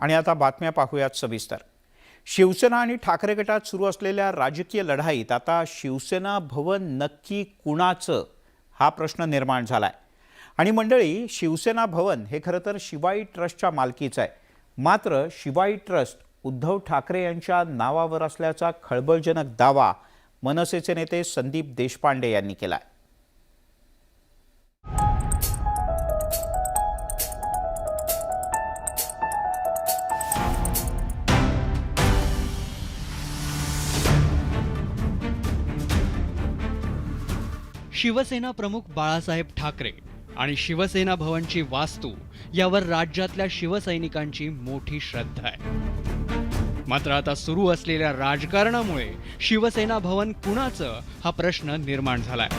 आणि आता बातम्या पाहूयात सविस्तर। शिवसेना आणि ठाकरे गटात सुरू असलेल्या राजकीय लढाईत आता शिवसेना भवन नक्की कुणाचं हा प्रश्न निर्माण झालाय। आणि मंडळी, शिवसेना भवन हे खरं तर शिवाई ट्रस्टच्या मालकीचं आहे। मात्र शिवाई ट्रस्ट उद्धव ठाकरे यांच्या नावावर असल्याचा खळबळजनक दावा मनसेचे नेते संदीप देशपांडे यांनी केलाय। शिवसेना प्रमुख बाळासाहेब ठाकरे आणि शिवसेना भवनची वास्तू यावर राज्यातल्या शिवसैनिकांची मोठी श्रद्धा आहे। मात्र आता सुरू असलेल्या राजकारणामुळे शिवसेना भवन कुणाचं हा प्रश्न निर्माण झालाय।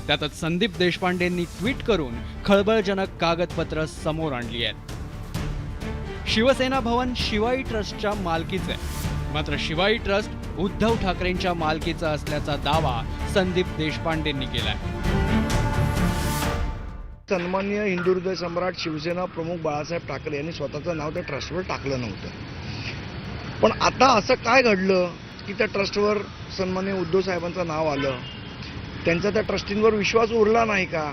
त्यातच संदीप देशपांडेंनी ट्विट करून खळबळजनक कागदपत्र समोर आणली आहेत। शिवसेना भवन शिवाई ट्रस्टच्या मालकीचे आहे, मात्र शिवाई ट्रस्ट उद्धव ठाकरेंच्या मालकीचा असल्याचा दावा संदीप देशपांडेंनी केलाय। सन्माननीय हिंदू हृदय सम्राट शिवसेना प्रमुख बाळासाहेब ठाकरे यांनी स्वतःचं नाव त्या ट्रस्टवर टाकलं नव्हतं। पण आता असं काय घडलं की त्या ट्रस्टवर सन्माननीय उद्धव साहेबांचं नाव आलं? त्यांचा त्या ट्रस्टींवर विश्वास उरला नाही का?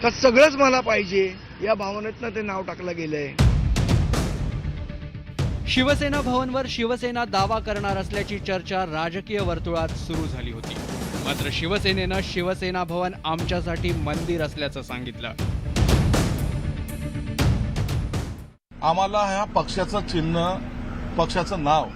का सगळंच मला पाहिजे या भावनेतनं ते नाव टाकलं गेलंय? शिवसेना भवनवर शिवसेना दावा करणार असल्याची चर्चा राजकीय वर्तुळात सुरू झाली होती। मात्र शिवसेनेनं शिवसेना भवन आमच्यासाठी मंदिर असल्याचं सांगितलं। आम्हाला ह्या पक्षाचं चिन्ह, पक्षाचं नाव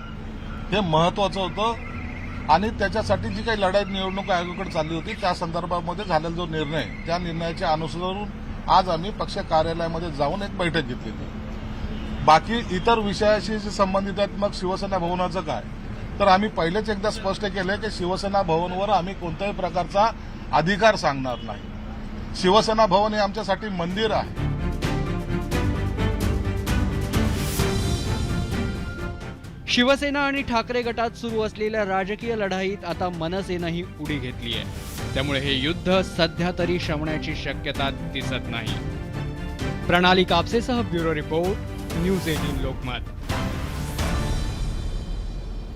हे महत्वाचं होतं आणि त्याच्यासाठी जी काही लढाई निवडणूक आयोगाकडे चालली होती त्या संदर्भामध्ये झालेला जो निर्णय, त्या निर्णयाच्या अनुसरून आज आम्ही पक्ष कार्यालयामध्ये जाऊन एक बैठक घेतली। बाकी इतर विषयाशी जे संबंधित आहेत, मग शिवसेना भवनाचं काय, तर आम्ही पहिलेच एकदा स्पष्ट केलंय की शिवसेना भवनवर आम्ही कोणत्याही प्रकारचा अधिकार सांगणार नाही। शिवसेना भवन हे आमच्यासाठी मंदिर आहे। शिवसेना आणि ठाकरे गटात सुरू असलेल्या राजकीय लढाईत आता मनसेनंही उडी घेतली आहे। त्यामुळे हे युद्ध सध्या तरी शमण्याची शक्यता दिसत नाही। प्रणाली कापसेसह ब्युरो रिपोर्ट, न्यूज 18 लोकमत।